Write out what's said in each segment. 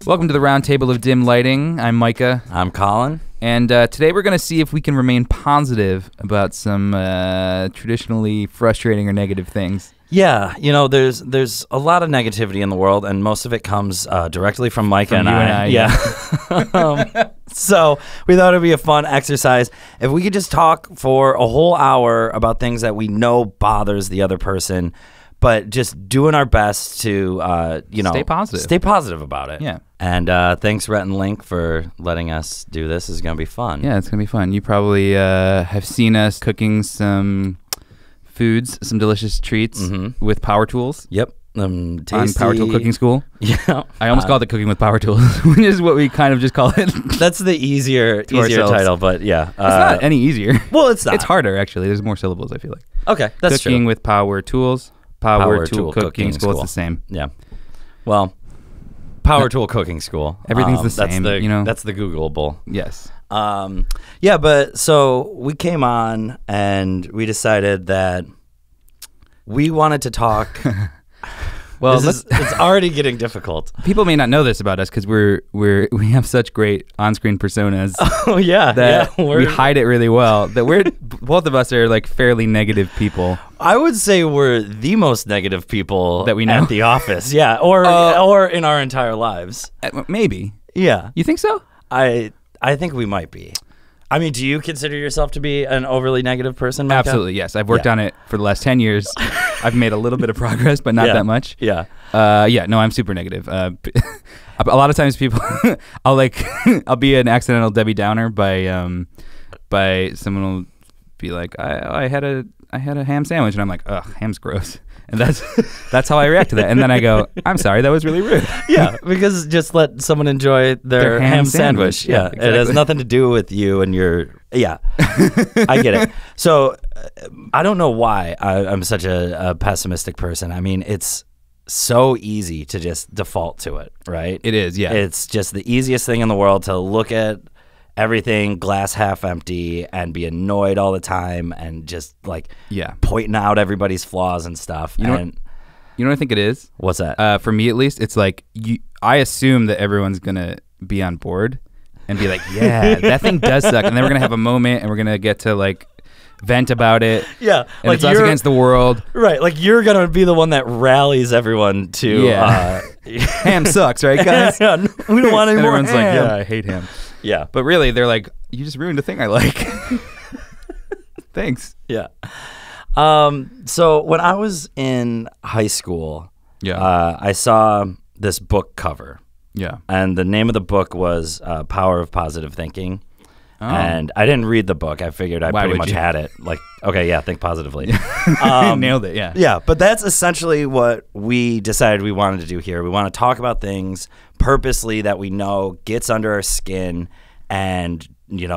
Welcome to the Round Table of Dim Lighting. I'm Micah. I'm Colin. And today we're going to see if we can remain positive about some traditionally frustrating or negative things. Yeah, you know, there's a lot of negativity in the world, and most of it comes directly from Micah and I. Yeah. So we thought it'd be a fun exercise if we could just talk for a whole hour about things that we know bothers the other person, but just doing our best to, stay positive about it. Yeah. And thanks, Rhett and Link, for letting us do this. This is going to be fun. Yeah, it's going to be fun. You probably have seen us cooking some foods, some delicious treats with power tools. Yep. Tasty. On Power Tool Cooking School. Yeah. I almost called it Cooking with Power Tools, which is what we kind of just call it. That's the easier title, but yeah. It's not any easier. Well, it's not. It's harder, actually. There's more syllables, I feel like. Okay, that's true. Cooking with Power Tools. Power Tool Cooking School. It's the same. Yeah. Well, Power Tool Cooking School. Everything's the same. That's the Googleable. Yes. Yeah, but so we came on and we decided that we wanted to talk. Well, it's already getting difficult. People may not know this about us because we have such great on-screen personas. Oh yeah, that we hide it really well. That both of us are like fairly negative people. I would say we're the most negative people that we know at the office. Yeah, or in our entire lives. Maybe. Yeah. You think so? I think we might be. I mean, do you consider yourself to be an overly negative person, Micah? Absolutely, yes. I've worked on it for the last 10 years. I've made a little bit of progress, but not that much. Yeah. No, I'm super negative. A lot of times people, I'll be an accidental Debbie Downer by someone will be like, I had a ham sandwich, and I'm like, ugh, ham's gross. And that's how I react to that. And then I go, I'm sorry, that was really rude. Yeah, because just let someone enjoy their ham sandwich. Yeah, exactly. It has nothing to do with you and your, yeah. I get it. So I don't know why I'm such a pessimistic person. I mean, it's so easy to just default to it, right? It is, yeah. It's just the easiest thing in the world to look at everything glass half empty and be annoyed all the time and just pointing out everybody's flaws and stuff. You know what I think it is? What's that? For me at least, it's like I assume that everyone's gonna be on board and be like, yeah, that thing does suck, and then we're gonna have a moment and we're gonna get to vent about it. Yeah, and it's us against the world. Right, like you're gonna be the one that rallies everyone to. Yeah. Ham sucks, right, guys? Yeah, we don't want any more ham. Everyone's like, yeah, I hate ham. Yeah. But really, they're like, you just ruined a thing I like. Thanks. Yeah. So when I was in high school, I saw this book cover. Yeah. And the name of the book was Power of Positive Thinking. Oh. And I didn't read the book. I figured I pretty much had it. Like, okay, yeah, think positively. Nailed it, yeah. Yeah, but that's essentially what we decided we wanted to do here. We want to talk about things purposely that we know gets under our skin and,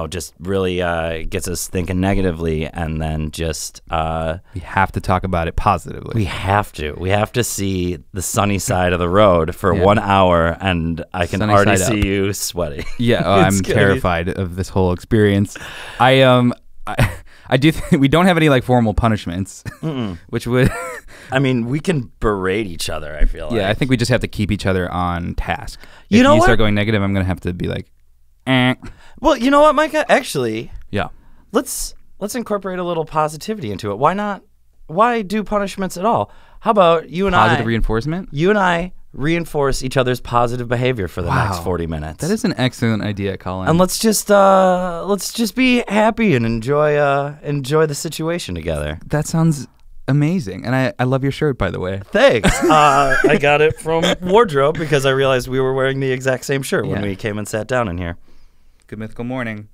just really gets us thinking negatively, and then just... we have to talk about it positively. We have to. We have to see the sunny side of the road for 1 hour, and I can already see you sweating. Yeah, I'm terrified of this whole experience. I do think we don't have any formal punishments, which would... I mean, we can berate each other, I feel like. Yeah, I think we just have to keep each other on task. If you start going negative, I'm going to have to be like, eh. Well, you know what, Micah? Actually, yeah. Let's incorporate a little positivity into it. Why not? Why do punishments at all? How about you and Positive reinforcement? You and I reinforce each other's positive behavior for the next 40 minutes. That is an excellent idea, Colin. And let's just be happy and enjoy the situation together. That sounds amazing. And I love your shirt, by the way. Thanks. I got it from Wardrobe because I realized we were wearing the exact same shirt when we came and sat down in here. Good Mythical Morning.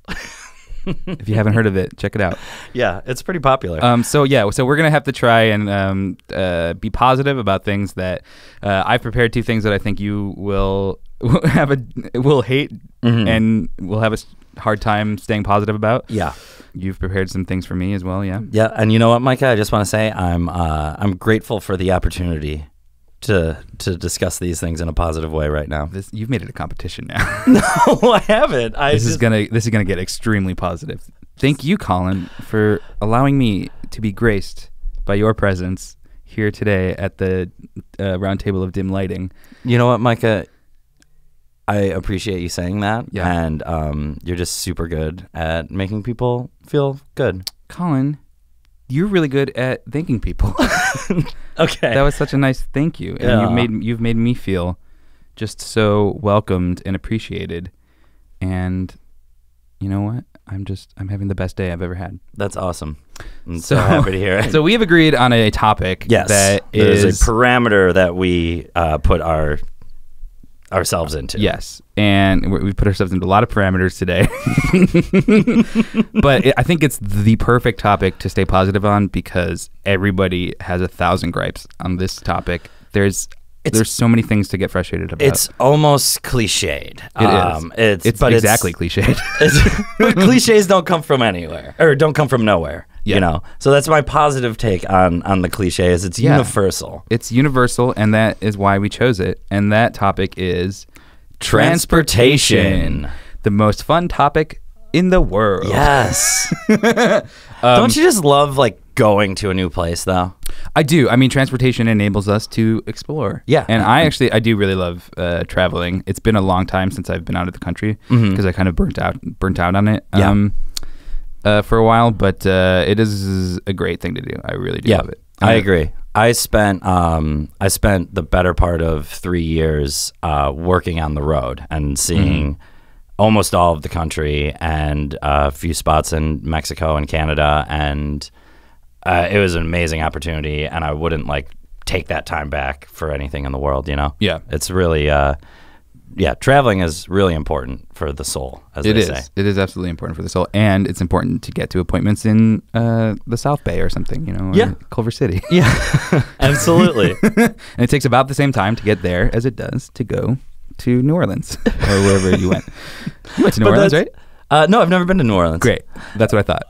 If you haven't heard of it, check it out. Yeah, it's pretty popular. So we're gonna have to try and be positive about things that I've prepared 2 things that I think you will hate and will have a hard time staying positive about. Yeah. You've prepared some things for me as well. Yeah. Yeah, and you know what, Micah? I just want to say I'm grateful for the opportunity to discuss these things in a positive way right now. You've made it a competition now. No, I haven't. This is gonna get extremely positive. Thank you, Colin, for allowing me to be graced by your presence here today at the round table of dim lighting. You know what, Micah? I appreciate you saying that. Yeah. And you're just super good at making people feel good. Colin, you're really good at thanking people. Okay. That was such a nice thank you. And you've made me feel just so welcomed and appreciated. And you know what? I'm having the best day I've ever had. That's awesome. I'm so happy to hear it. So we have agreed on a topic that is a parameter that we put ourselves into. Yes, and we put ourselves into a lot of parameters today. But I think it's the perfect topic to stay positive on because everybody has 1,000 gripes on this topic. There's so many things to get frustrated about. It's almost cliched. It's exactly cliched. But cliches don't come from anywhere, or don't come from nowhere. Yeah. You know, so that's my positive take on the cliche. Is it's universal. It's universal, and that is why we chose it. And that topic is transportation, the most fun topic in the world. Yes. Don't you just love like going to a new place though? I do. I mean, transportation enables us to explore. Yeah. And I do really love traveling. It's been a long time since I've been out of the country because I kind of burnt out on it for a while, but it is a great thing to do. I really do love it. I agree. I spent the better part of 3 years working on the road and seeing almost all of the country and a few spots in Mexico and Canada, and it was an amazing opportunity, and I wouldn't like take that time back for anything in the world, you know? Yeah. It's really, traveling is really important for the soul, as they say. It is absolutely important for the soul, and it's important to get to appointments in the South Bay or something, you know, or Culver City. Yeah, absolutely. And it takes about the same time to get there as it does to go to New Orleans or wherever you went. You went to New Orleans, right? No, I've never been to New Orleans. Great. That's what I thought.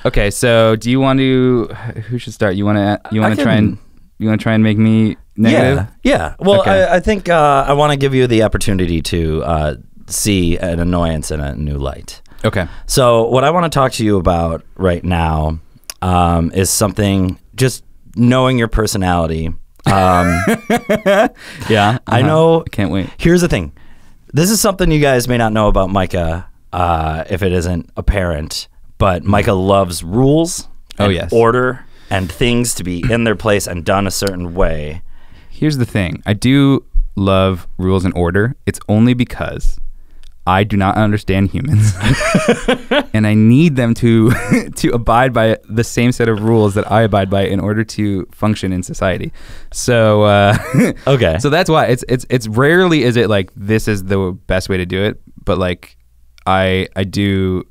Okay, so do you want to? Who should start? You want to try and make me negative? Yeah. Well, okay. I think I want to give you the opportunity to see an annoyance in a new light. Okay. So what I want to talk to you about right now is something, just knowing your personality. Yeah. I know. I can't wait. Here's the thing. This is something you guys may not know about Micah if it isn't apparent, but Micah loves rules and order and things to be in their place and done a certain way. Here's the thing. I do love rules and order. It's only because I do not understand humans. And I need them to abide by the same set of rules that I abide by in order to function in society. So okay. So that's why it's rarely is it like this is the best way to do it, but like I do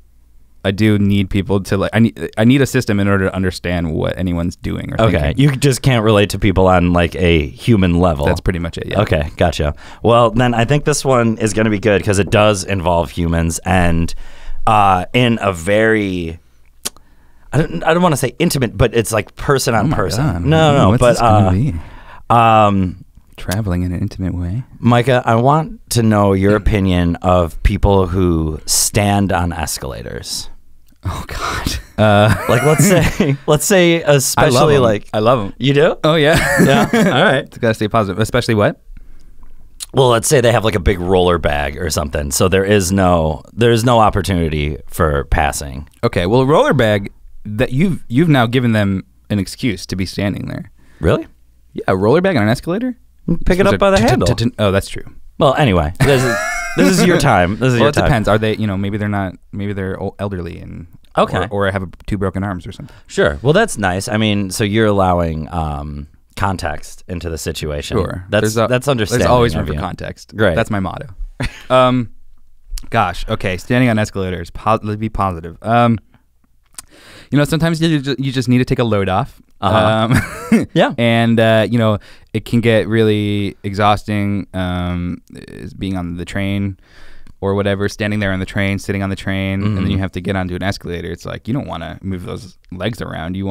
need people to like I need a system in order to understand what anyone's doing or thinking. You just can't relate to people on like a human level. That's pretty much it. Yeah. Okay, gotcha. Well, then I think this one is going to be good because it does involve humans, and in a very I don't want to say intimate, but it's like person on person. God. No, what's but this gonna be? Traveling in an intimate way. Micah, I want to know your opinion of people who stand on escalators. Oh God! Like let's say, especially I love them. You do? Oh yeah, yeah. All right. It's gotta stay positive. Especially what? Well, let's say they have like a big roller bag or something, so there's no opportunity for passing. Okay. Well, a roller bag that you've now given them an excuse to be standing there. Really? Yeah, a roller bag on an escalator. Pick it up by the handle. Oh, that's true. Well, anyway, this is your time. This is your time. It depends. Are they? Maybe they're not. Maybe they're elderly and or have two broken arms or something. Sure. Well, that's nice. I mean, so you're allowing context into the situation. Sure. That's understanding. There's always room for context. Great. That's my motto. Gosh. Okay. Standing on escalators. Be positive. Sometimes you just need to take a load off. Yeah. And it can get really exhausting being on the train or whatever, standing there on the train, sitting on the train, and then you have to get onto an escalator. It's like you don't want to move those legs around. You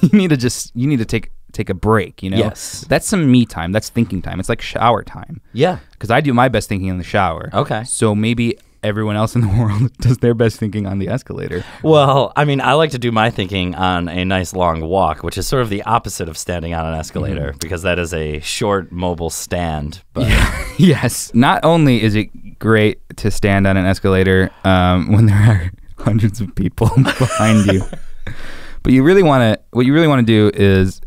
need to take a break, Yes. That's some me time. That's thinking time. It's like shower time. Yeah. Because I do my best thinking in the shower. Okay. So maybe everyone else in the world does their best thinking on the escalator. Well, I mean, I like to do my thinking on a nice long walk, which is sort of the opposite of standing on an escalator, because that is a short mobile stand. But Yes. Not only is it great to stand on an escalator when there are hundreds of people behind you, but what you really want to do is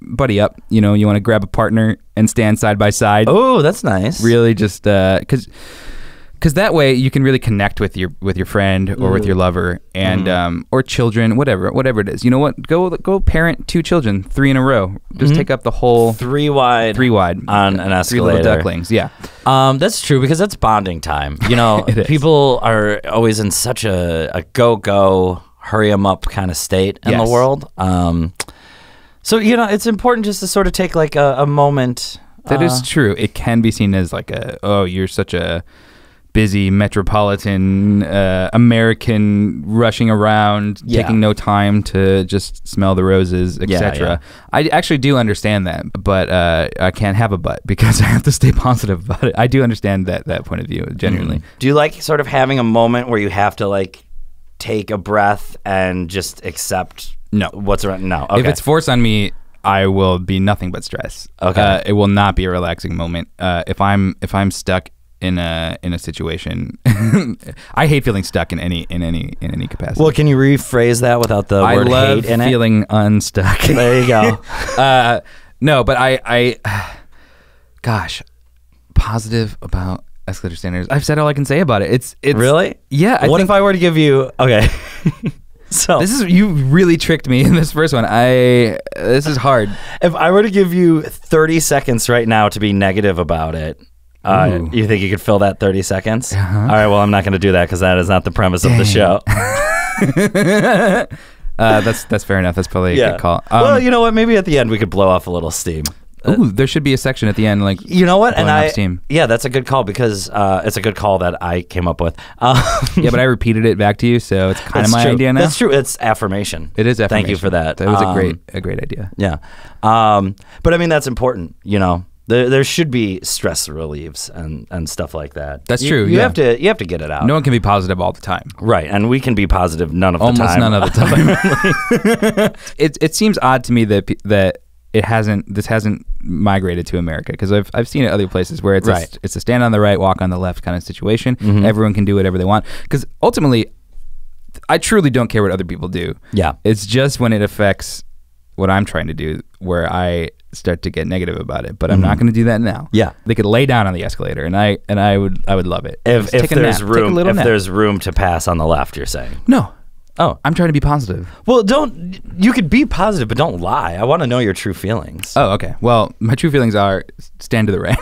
buddy up. You know, you want to grab a partner and stand side by side. Oh, that's nice. Really, just because that way you can really connect with your friend or with your lover and or children, whatever it is. You know what? Go parent 2 children, 3 in a row. Just take up the whole 3 wide on an escalator. 3 little ducklings. Yeah. That's true, because that's bonding time. You know, people are always in such a go, hurry 'em up kind of state in the world. So, you know, it's important just to sort of take like a moment. That is true. It can be seen as like you're such a busy metropolitan American rushing around, taking no time to just smell the roses, etc. I actually do understand that, but I can't have a but because I have to stay positive about it. I do understand that point of view, genuinely. Do you like sort of having a moment where you have to like take a breath and just accept what's around? No. Okay. If it's forced on me, I will be nothing but stress. Okay. It will not be a relaxing moment. If I'm stuck in a situation, I hate feeling stuck in any capacity. Well, can you rephrase that without the word hate in it? I love feeling unstuck. There you go. No, but I gosh, positive about escalator standards. I've said all I can say about it. It's really? Yeah. What if I were to give you So you really tricked me in this first one. This is hard. If I were to give you 30 seconds right now to be negative about it, you think you could fill that 30 seconds? All right, well, I'm not going to do that because that is not the premise of the show. That's fair enough. That's probably a good call. Well, you know what? Maybe at the end we could blow off a little steam. Ooh, there should be a section at the end, like, you know what? And steam. Yeah, that's a good call because it's a good call that I came up with. Yeah, but I repeated it back to you, so it's kind of my idea now. That's true. It's affirmation. It is affirmation. Thank you for that. That was a great idea. Yeah, but I mean that's important. You know, there should be stress relieves and stuff like that. That's true. You have to get it out. No one can be positive all the time, right? And we can be positive none of the time. Almost none of the time. It seems odd to me that this hasn't migrated to America, because I've seen it other places where it's it's a stand on the right, walk on the left kind of situation. Everyone can do whatever they want, because ultimately I truly don't care what other people do. Yeah, it's just when it affects what I'm trying to do where I start to get negative about it, but I'm not going to do that now. Yeah, they could lay down on the escalator, and I would love it if there's room. If there's room to pass on the left, you're saying no. Oh, I'm trying to be positive. Well, you could be positive, but don't lie. I want to know your true feelings. Oh, okay. Well, my true feelings are stand to the right.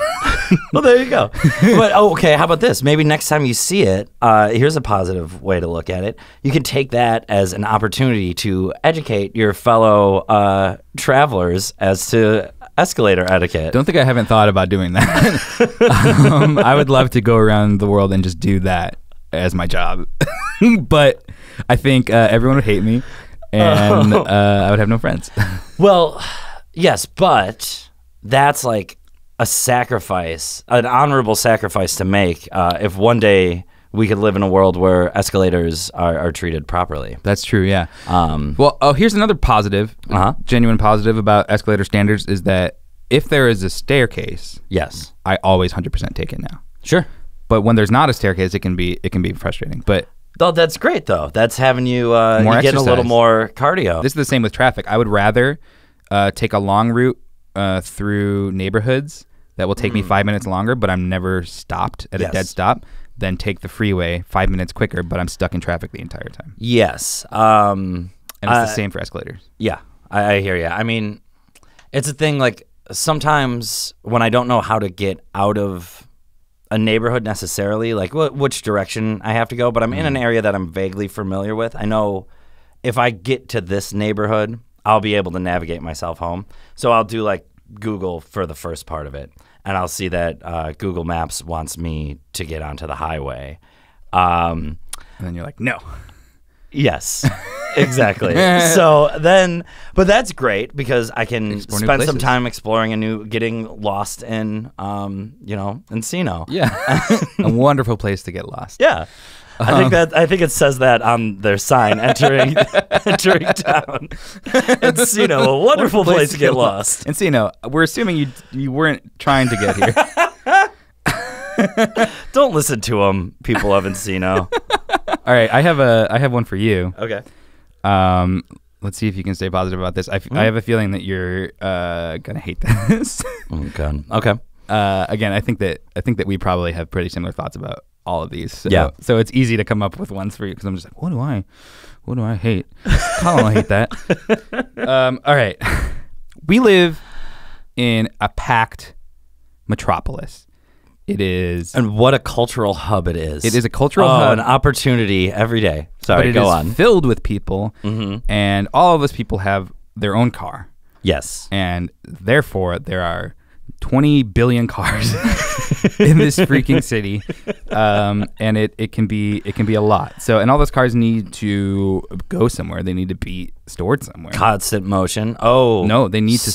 Well, there you go. But okay, how about this? Maybe next time you see it, here's a positive way to look at it. You can take that as an opportunity to educate your fellow travelers as to escalator etiquette. Don't think I haven't thought about doing that. I would love to go around the world and just do that as my job. But I think everyone would hate me, and I would have no friends. Well, yes, but that's like a sacrifice, an honorable sacrifice to make if one day we could live in a world where escalators are treated properly. That's true, yeah. Well, here's another positive, genuine positive about escalator standards is that if there is a staircase, yes, I always 100% take it now. Sure. But when there's not a staircase, it can be frustrating. But oh, that's great though. That's having you getting a little more cardio. This is the same with traffic. I would rather take a long route through neighborhoods that will take me 5 minutes longer, but I'm never stopped at a dead stop, than take the freeway 5 minutes quicker, but I'm stuck in traffic the entire time. Yes. And it's the same for escalators. Yeah, I hear you. I mean, it's a thing like sometimes when I don't know how to get out of a neighborhood necessarily, like which direction I have to go, but I'm in an area that I'm vaguely familiar with. I know if I get to this neighborhood, I'll be able to navigate myself home. So I'll do like Google for the first part of it, and I'll see that Google Maps wants me to get onto the highway. And then you're like, no. Yes. Exactly. So then, but that's great because I can spend some time exploring getting lost in, Encino. Yeah. A wonderful place to get lost. Yeah. I think it says that on their sign entering town. Encino, a wonderful place to get lost. Encino, we're assuming you weren't trying to get here. Don't listen to them, people of Encino. All right, I have one for you. Okay. Let's see if you can stay positive about this. I have a feeling that you're gonna hate this. Oh God. Okay. Again, I think that we probably have pretty similar thoughts about all of these. So it's easy to come up with ones for you because I'm just like, what do I hate? Colin will hate that. All right. We live in a packed metropolis. It is. And what a cultural hub it is. It is a cultural hub. An opportunity every day. Sorry, go on. It is filled with people, and all of us people have their own car. Yes. And therefore, there are 20 billion cars in this freaking city, and it can be a lot. So, and all those cars need to go somewhere. They need to be stored somewhere. Constant motion. Oh no, they need to be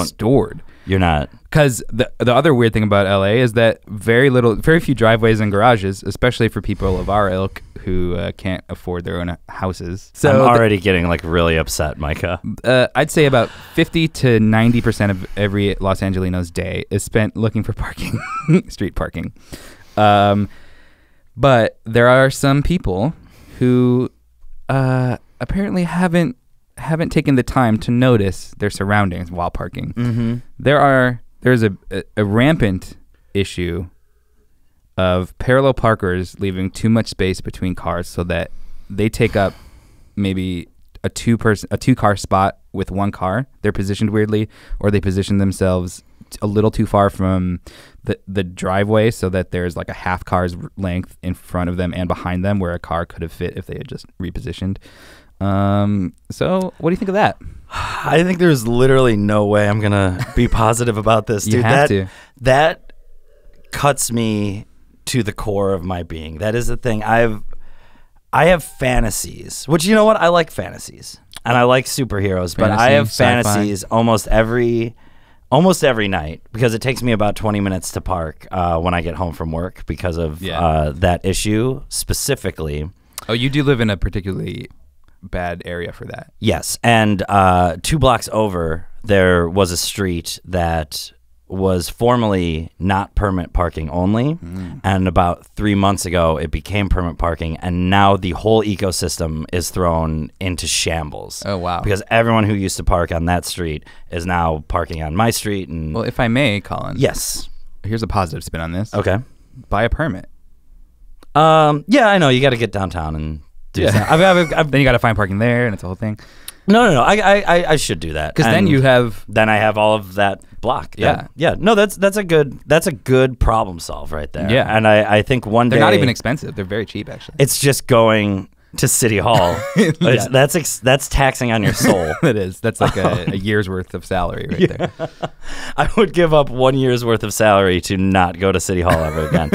stored. You're not. Because the other weird thing about LA is that very few driveways and garages, especially for people of our ilk who can't afford their own houses. So I'm already getting like really upset, Micah. I'd say about 50 to 90% of every Los Angelino's day is spent looking for parking, street parking. But there are some people who apparently haven't taken the time to notice their surroundings while parking. Mm-hmm. There's a rampant issue of parallel parkers leaving too much space between cars so that they take up maybe a two-car spot with one car. They're positioned weirdly, or they position themselves a little too far from the driveway so that there's like a half car's length in front of them and behind them where a car could have fit if they had just repositioned. So what do you think of that? I think there's literally no way I'm gonna be positive about this, dude. You have to. That cuts me to the core of my being. That is the thing. I have fantasies, which, you know what? I like fantasies and I like superheroes, but I have fantasies almost every night because it takes me about 20 minutes to park when I get home from work because of that issue specifically. Oh, you do live in a particularly bad area for that. Yes, and 2 blocks over, there was a street that was formerly not permit parking only, and about 3 months ago, it became permit parking, and now the whole ecosystem is thrown into shambles. Oh, wow. Because everyone who used to park on that street is now parking on my street. And well, if I may, Colin. Yes. Here's a positive spin on this. Okay. Buy a permit. Yeah, I know. You got to get downtown and do something. Then you got to find parking there, and it's a whole thing. No. I should do that because then I have all of that block. Yeah. No, that's a good problem solve right there. Yeah, and I think one day they're not even expensive. They're very cheap actually. It's just going to City Hall. That's taxing on your soul. It is. That's like a year's worth of salary right there. I would give up 1 year's worth of salary to not go to City Hall ever again.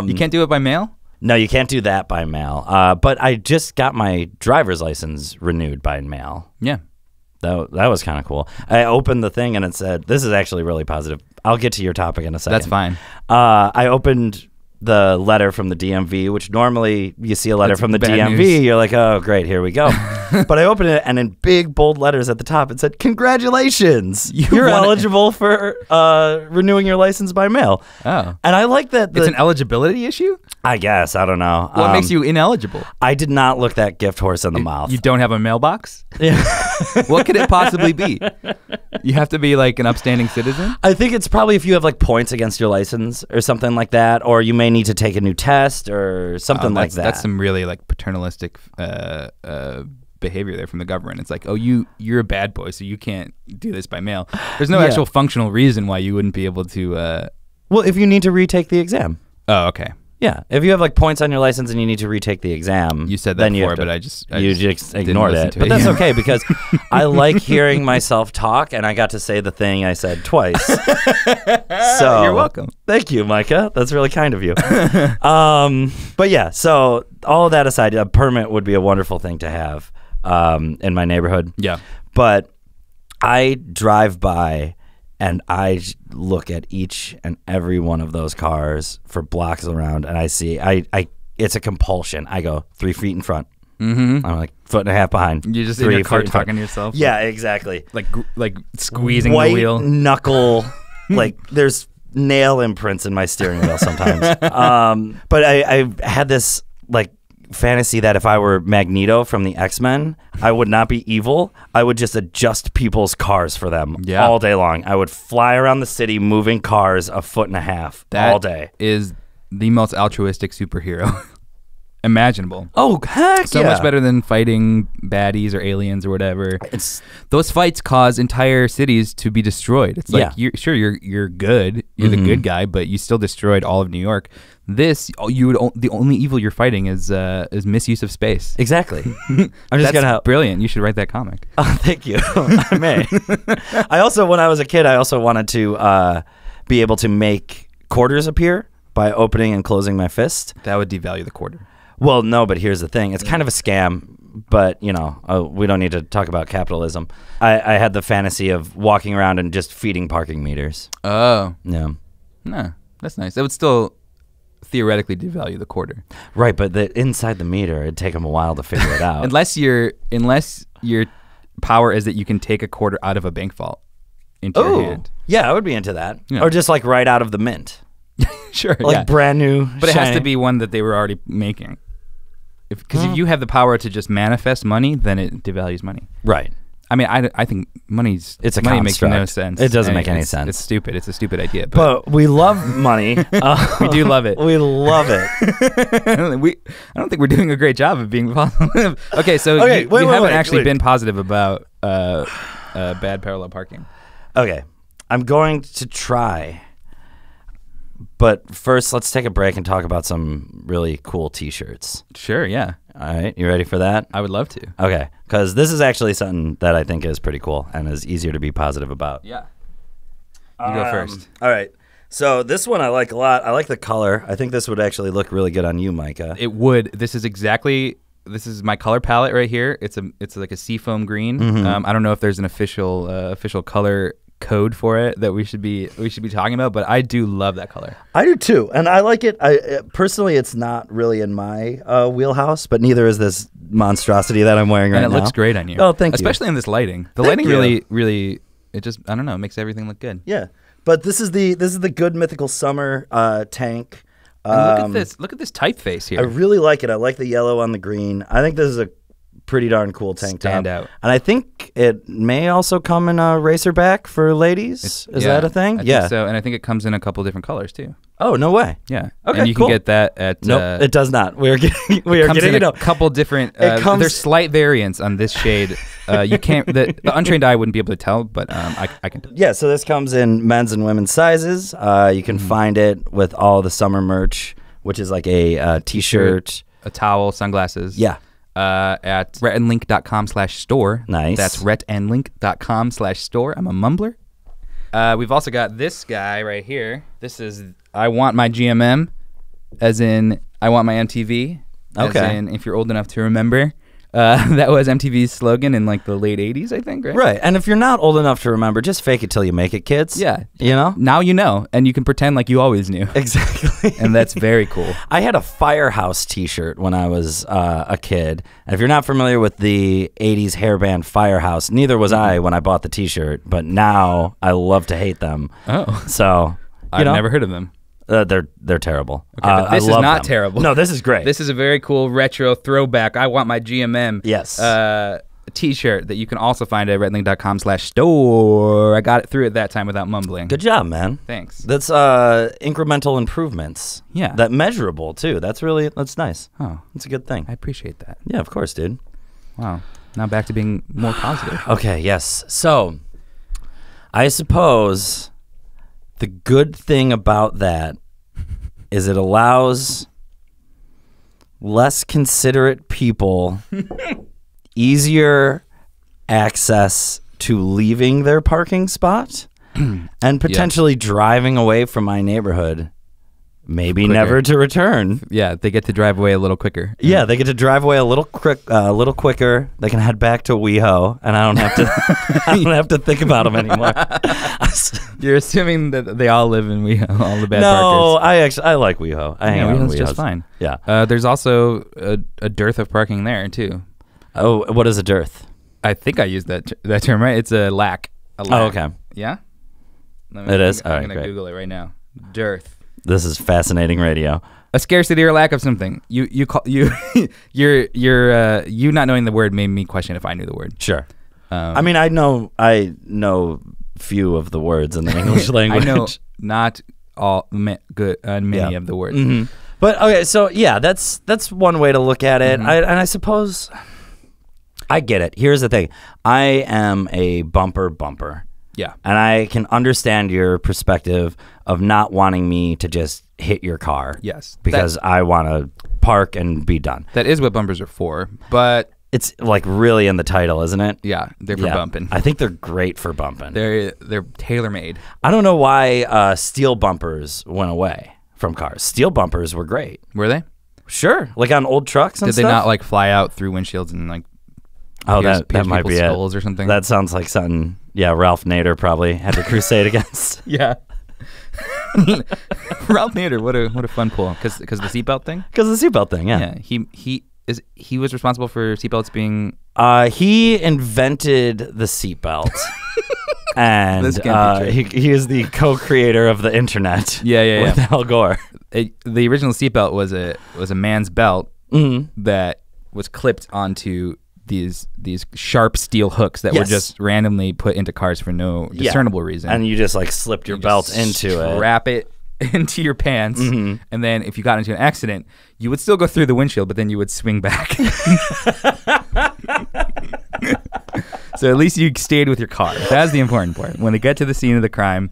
You can't do it by mail? No, you can't do that by mail. But I just got my driver's license renewed by mail. Yeah. That was kind of cool. I opened the thing and it said, this is actually really positive. I'll get to your topic in a second. That's fine. I opened the letter from the DMV, which normally you see a letter from the DMV, news. You're like, oh, great, here we go. But I opened it, and in big, bold letters at the top, it said, congratulations, you're eligible for renewing your license by mail. Oh. And I like that. It's an eligibility issue? I guess. I don't know. What makes you ineligible? I did not look that gift horse in the mouth. You don't have a mailbox? Yeah. What could it possibly be? You have to be like an upstanding citizen? I think it's probably if you have like points against your license or something like that, or you may need to take a new test or something like that. That's some really like paternalistic behavior there from the government. It's like, oh, you're a bad boy, so you can't do this by mail. There's no actual functional reason why you wouldn't be able to. Well, if you need to retake the exam. Oh, okay. Yeah, if you have like points on your license and you need to retake the exam, You said that then before, you but I just didn't ignored listen it. to But it. that's Yeah. okay because I like hearing myself talk, and I got to say the thing I said twice. So You're welcome. Thank you, Micah. That's really kind of you. But yeah, so all of that aside, a permit would be a wonderful thing to have in my neighborhood. Yeah. But I drive by and I look at each and every one of those cars for blocks around, and I see it's a compulsion. I go 3 feet in front. Mm-hmm. I'm like 1.5 feet behind. You're just 3 in your car feet in front. talking to yourself. Yeah, exactly. Like squeezing White the wheel. knuckle. Like there's nail imprints in my steering wheel sometimes. But I had this like fantasy that if I were Magneto from the X-Men, I would not be evil. I would just adjust people's cars for them all day long. I would fly around the city moving cars 1.5 feet all day. Is the most altruistic superhero imaginable. Oh, heck So much better than fighting baddies or aliens or whatever. Those fights cause entire cities to be destroyed. It's like you're good. You're the good guy, but you still destroyed all of New York. This the only evil you're fighting is misuse of space. Exactly. I'm just gonna brilliant. You should write that comic. Oh, thank you. I may. I also, when I was a kid, I also wanted to be able to make quarters appear by opening and closing my fist. That would devalue the quarter. Well, no, but here's the thing. It's kind of a scam, but, you know, we don't need to talk about capitalism. I had the fantasy of walking around and just feeding parking meters. Oh. Yeah. No, that's nice. That would still theoretically devalue the quarter. Right, but inside the meter, it'd take them a while to figure it out. Unless your power is that you can take a quarter out of a bank vault into your hand. Yeah, I would be into that. Yeah. Or just like right out of the mint. Sure, like brand new. But it has to be one that they were already making. Because if you have the power to just manifest money, then it devalues money. Right. I mean, I think money makes no sense. It doesn't make any sense. It's stupid. It's a stupid idea. But we love money. We do love it. We love it. I don't think we're doing a great job of being positive. Okay, so you haven't actually been positive about bad parallel parking. Okay, I'm going to try. But first, let's take a break and talk about some really cool T-shirts. Sure, yeah. All right, you ready for that? I would love to. Okay, because this is actually something that I think is pretty cool and is easier to be positive about. Yeah. You go first. All right. So this one I like a lot. I like the color. I think this would actually look really good on you, Micah. It would. This is my color palette right here. It's like a seafoam green. Mm-hmm. I don't know if there's an official color code for it that we should be talking about, but I do love that color. I do too, and I like it. Personally, it's not really in my wheelhouse, but neither is this monstrosity that I'm wearing right now. And it looks great on you. Oh, thank you. Especially in this lighting. The lighting really, it just, I don't know, it makes everything look good. Yeah, but this is the good Mythical summer tank. And look at this typeface here. I really like it. I like the yellow on the green. I think this is a pretty darn cool tank top. Stand out. And I think it may also come in a racerback for ladies. Is that a thing? I think so, and I think it comes in a couple different colors too. Oh, no way. Yeah. Okay, and you cool. can get that at Nope, it does not. We are getting a couple different there's slight variants on this shade. You can't the untrained eye wouldn't be able to tell, but I can tell. Yeah, so this comes in men's and women's sizes. You can find it with all the summer merch, which is like a t-shirt, a towel, sunglasses. Yeah. At rhettandlink.com/store. Nice. That's rhettandlink.com/store. I'm a mumbler. We've also got this guy right here. This is I want my GMM, as in I want my MTV. Okay. As in, if you're old enough to remember, that was MTV's slogan in like the late 80s, I think, right? Right. And if you're not old enough to remember, just fake it till you make it, kids. Yeah. You know? Now you know, and you can pretend like you always knew. Exactly. And that's very cool. I had a Firehouse t-shirt when I was a kid. And if you're not familiar with the 80s hair band Firehouse, neither was I when I bought the t-shirt, but now I love to hate them. Oh. So, I've never heard of them. They're terrible. Okay, but this is not terrible. No, this is great. This is a very cool retro throwback. I want my GMM. Yes. T-shirt that you can also find at rhettandlink.com/store. I got it through at that time without mumbling. Good job, man. Thanks. That's incremental improvements. Yeah. That measurable too. That's nice. Oh, that's a good thing. I appreciate that. Yeah, of course, dude. Wow. Now back to being more positive. Okay. Yes. So, I suppose the good thing about that is it allows less considerate people easier access to leaving their parking spot and potentially driving away from my neighborhood, maybe Quicker. never to return. Yeah, they get to drive away a little quicker. Yeah, they get to drive away a little quicker. They can head back to WeHo, and I don't have to. I don't have to think about them anymore. You're assuming that they all live in WeHo, all the bad No, parkers. I like WeHo. I hang out in WeHo's just fine. Yeah. There's also a dearth of parking there too. Oh, what is a dearth? I think I used that term right. It's a lack. Oh, okay. Yeah. It is? I'm All right, gonna great. Google it right now. Dearth. This is fascinating radio. A scarcity or lack of something. You not knowing the word made me question if I knew the word. Sure. I mean, I know few of the words in the English language. I know not all many of the words. Mm-hmm. But okay, so yeah, that's one way to look at it. Mm-hmm. And I suppose I get it. Here's the thing: I am a bumper. Yeah. And I can understand your perspective of not wanting me to just hit your car. Yes. Because I want to park and be done. That is what bumpers are for, but it's like really in the title, isn't it? Yeah, they're for bumping. I think they're great for bumping. They're tailor-made. I don't know why steel bumpers went away from cars. Steel bumpers were great. Were they? Sure. Like on old trucks and stuff? Did they not like fly out through windshields and like that might be it. Or something? That sounds like something. Yeah, Ralph Nader probably had to crusade against. Yeah. Ralph Nader, what a fun pull. Because the seatbelt thing? Because the seatbelt thing, yeah. Yeah, he was responsible for seatbelts being... He invented the seatbelt. And he is the co-creator of the internet. Yeah. With Al Gore. The original seatbelt was a man's belt that was clipped onto these sharp steel hooks that were just randomly put into cars for no discernible reason. And you just like slipped your belt into it. Strap it into your pants, and then if you got into an accident, you would still go through the windshield, but then you would swing back. So at least you stayed with your car. That's the important part. When they get to the scene of the crash,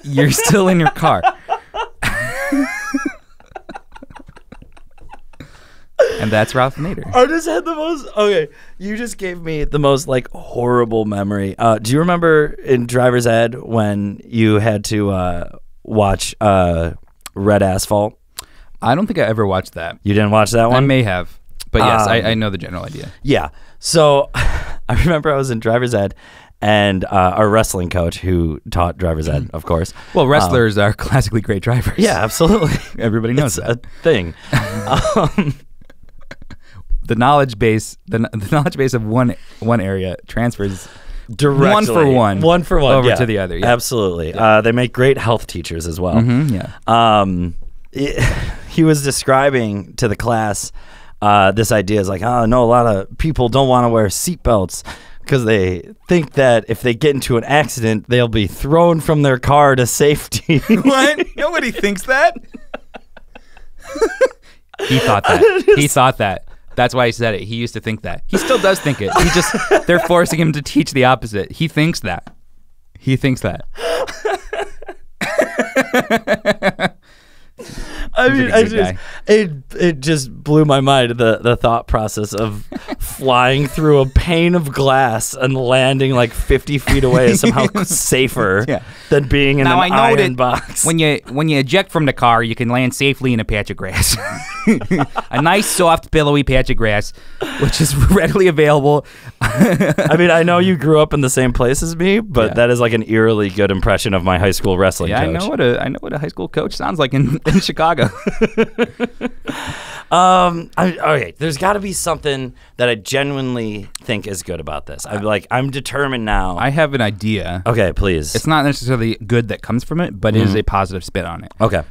you're still in your car. And that's Ralph Nader. I just had the most... Okay, you just gave me the most, like, horrible memory. Do you remember in driver's ed when you had to watch Red Asphalt? I don't think I ever watched that. You didn't watch that one? I may have. But yes, I know the general idea. Yeah. So I remember I was in driver's ed, and our wrestling coach who taught driver's ed, of course. Well, wrestlers are classically great drivers. Yeah, absolutely. Everybody knows it's that. A thing. The knowledge base of one area transfers directly one for one over to the other. Yeah. Absolutely. Yeah. They make great health teachers as well. He was describing to the class this idea is like, oh no, a lot of people don't want to wear seatbelts because they think that if they get into an accident, they'll be thrown from their car to safety. What? Nobody thinks that. He thought that. That's why he said it. He used to think that. He still does think it. They're forcing him to teach the opposite. He thinks that. I mean, it just blew my mind, the thought process of flying through a pane of glass and landing like 50 feet away is somehow safer than being in an iron box. When you eject from the car, you can land safely in a patch of grass. A nice, soft, billowy patch of grass, which is readily available. I mean, I know you grew up in the same place as me, but that is like an eerily good impression of my high school wrestling coach. I know what a high school coach sounds like in Chicago. Okay, there's got to be something that I genuinely think is good about this. I'm determined now. I have an idea. Okay, please. It's not necessarily good that comes from it, but it is a positive spin on it. Okay.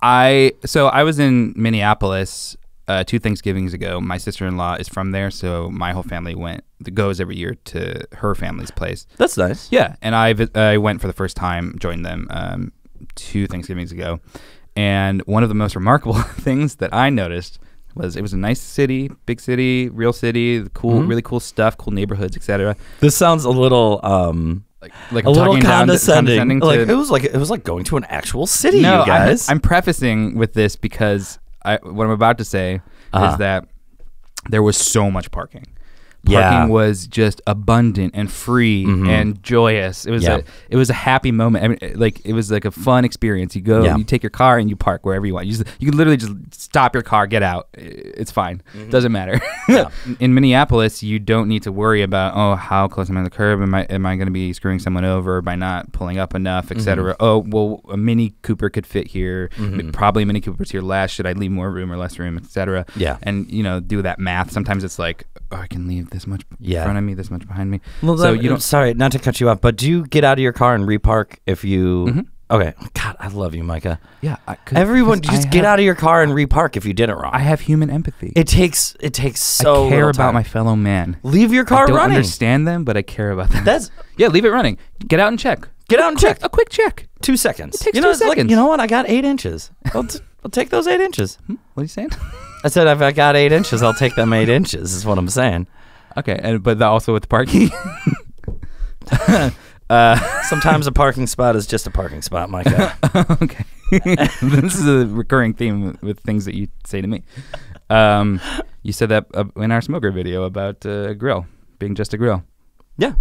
I was in Minneapolis 2 Thanksgivings ago. My sister-in-law is from there, so my whole family goes every year to her family's place. That's nice. Yeah, and I went for the first time, joined them 2 Thanksgivings ago. And one of the most remarkable things that I noticed was it was a nice city, big city, real city, cool, really cool stuff, cool neighborhoods, etc. This sounds a little like a little condescending. condescending It was like going to an actual city, no, you guys. I'm prefacing with this because what I'm about to say is that there was so much parking. Parking was just abundant and free and joyous. It was a happy moment. I mean, it was like a fun experience. You go, you take your car and you park wherever you want. You can literally just stop your car, get out. It's fine. Doesn't matter. In Minneapolis, you don't need to worry about how close am I to the curb? Am I going to be screwing someone over by not pulling up enough, etc. Oh, well, a Mini Cooper could fit here. Probably a Mini Cooper's here last. Should I leave more room or less room, etc. Yeah, and do that math. Sometimes it's like, I can leave this much in front of me, this much behind me. Well, so you don't. Sorry, not to cut you off, but do you get out of your car and repark if you? Okay. God, I love you, Micah. Yeah. Everyone, just get out of your car and repark if you did it wrong. I have human empathy. It takes so. I care little about time. my fellow man. Leave your car running. I don't understand them, but I care about them. Leave it running. Get out and check. Check. A quick check. 2 seconds. It takes 2 seconds. You know what? I got 8 inches. I'll take those 8 inches. What are you saying? I said if I got 8 inches, I'll take them 8 inches. Is what I'm saying. Okay, but also with parking. Sometimes a parking spot is just a parking spot, Micah. Okay. This is a recurring theme with things that you say to me. You said that in our smoker video about a grill being just a grill. Yeah.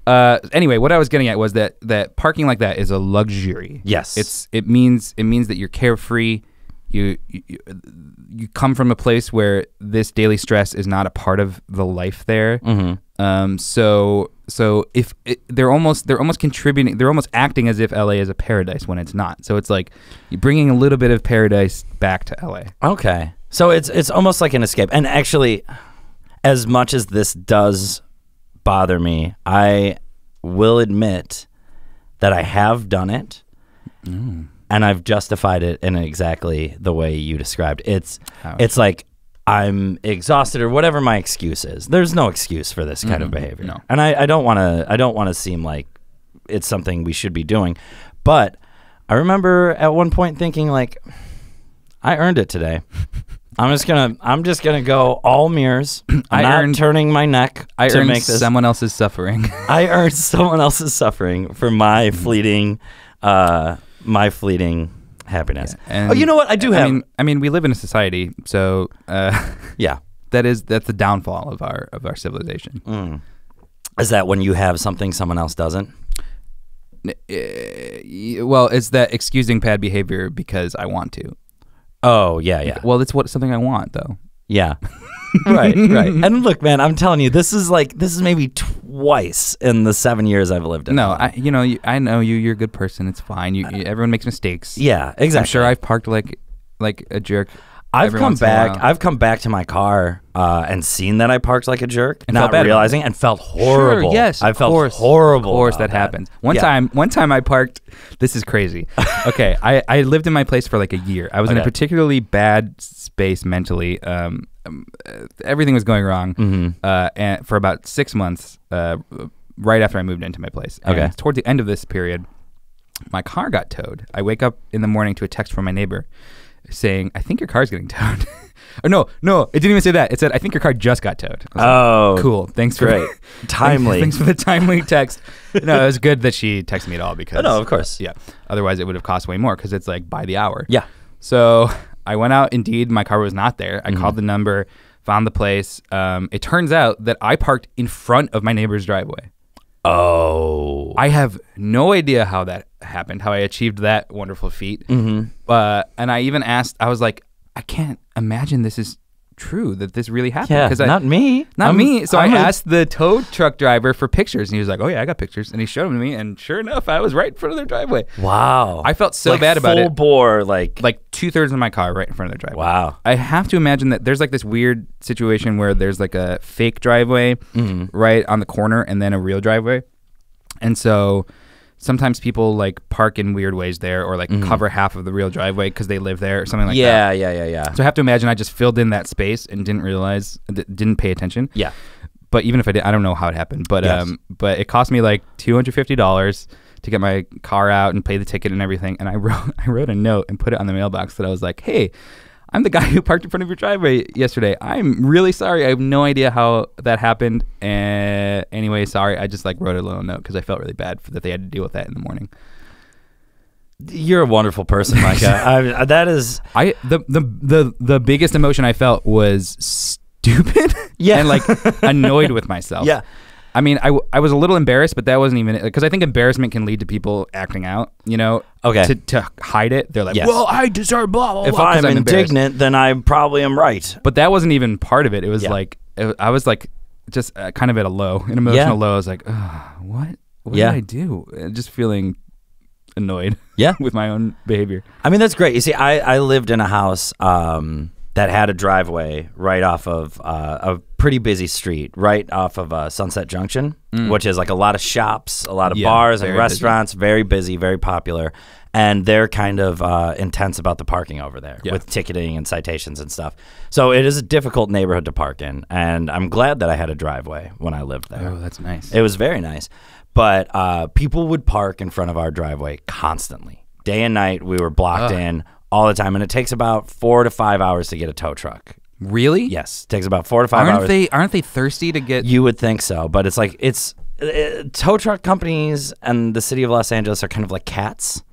Anyway, what I was getting at was that parking like that is a luxury. Yes. It means that you're carefree. You come from a place where this daily stress is not a part of the life there. So if they're almost contributing, they're almost acting as if LA is a paradise when it's not. So it's like you're bringing a little bit of paradise back to LA. Okay. So it's almost like an escape. And actually, as much as this does bother me, I will admit that I have done it. And I've justified it in exactly the way you described. It's like I'm exhausted or whatever my excuse is. There's no excuse for this kind of behavior. No. And I don't want to seem like it's something we should be doing. But I remember at one point thinking like, I earned it today. I'm just gonna go all mirrors. I'm not turning my neck to make this. Someone else's suffering. I earned someone else's suffering for my fleeting happiness. Yeah, you know what? I mean, we live in a society, so yeah, that's the downfall of our civilization. Is that when you have something someone else doesn't? Well, it's that excusing bad behavior because I want to. Oh yeah. Well, it's something I want though. Yeah. right. And look, man, I'm telling you, this is maybe twice in the 7 years I've lived in. No, I know you. You're a good person. It's fine. Everyone makes mistakes. Yeah, exactly. I'm sure I've parked like a jerk. I've come back to my car and seen that I parked like a jerk, and not realizing, and felt horrible. Sure, yes, I felt horrible. Of course, that happens. One time I parked. This is crazy. Okay, I lived in my place for like a year. I was in a particularly bad space mentally. Everything was going wrong, and for about 6 months, right after I moved into my place. And toward the end of this period, my car got towed. I wake up in the morning to a text from my neighbor saying, I think your car's getting towed. Or no, it didn't even say that. It said, I think your car just got towed. Oh, cool. Thanks for timely. Thanks for the timely text. No, it was good that she texted me at all because no, of course. Yeah. Otherwise it would have cost way more because it's like by the hour. Yeah. So I went out, indeed, my car was not there. I called the number, found the place. It turns out that I parked in front of my neighbor's driveway. Oh. I have no idea how that happened, how I achieved that wonderful feat. And I even asked, I was like, I can't imagine this is true, that this really happened. Yeah, not me. So I asked the tow truck driver for pictures, and he was like, oh yeah, I got pictures. And he showed them to me, and sure enough, I was right in front of their driveway. Wow. I felt so bad about it. Full bore, like 2/3 of my car right in front of their driveway. Wow. I have to imagine that there's like this weird situation where there's like a fake driveway right on the corner and then a real driveway. And so sometimes people like park in weird ways there or like cover half of the real driveway because they live there or something like that. Yeah. So I have to imagine I just filled in that space and didn't pay attention. Yeah. But even if I did, I don't know how it happened. But but it cost me like $250 to get my car out and pay the ticket and everything. And I wrote a note and put it on the mailbox that I was like, hey, I'm the guy who parked in front of your driveway yesterday. I'm really sorry. I have no idea how that happened. Anyway, sorry. I just like wrote a little note because I felt really bad that they had to deal with that in the morning. You're a wonderful person, Micah. That is the biggest emotion I felt was stupid. Yeah. And like annoyed with myself. Yeah. I mean, I was a little embarrassed, but that wasn't even because I think embarrassment can lead to people acting out, you know, okay, to hide it. They're like, yes. Well, I deserve blah, blah, if blah. I'm indignant, then I probably am right. But that wasn't even part of it. It was like, I was like just kind of at a low, an emotional low. I was like, what did I do? Just feeling annoyed with my own behavior. I mean, that's great. You see, I lived in a house that had a driveway right off of a pretty busy street, right off of Sunset Junction, which is like a lot of shops, a lot of bars and restaurants, very busy, very popular. And they're kind of intense about the parking over there with ticketing and citations and stuff. So it is a difficult neighborhood to park in. And I'm glad that I had a driveway when I lived there. Oh, that's nice. It was very nice. But people would park in front of our driveway constantly. Day and night, we were blocked in all the time. And it takes about 4 to 5 hours to get a tow truck. Really? Yes. It takes about 4 to 5 hours. Aren't they thirsty to get... You would think so. But it's like, tow truck companies and the city of Los Angeles are kind of like cats.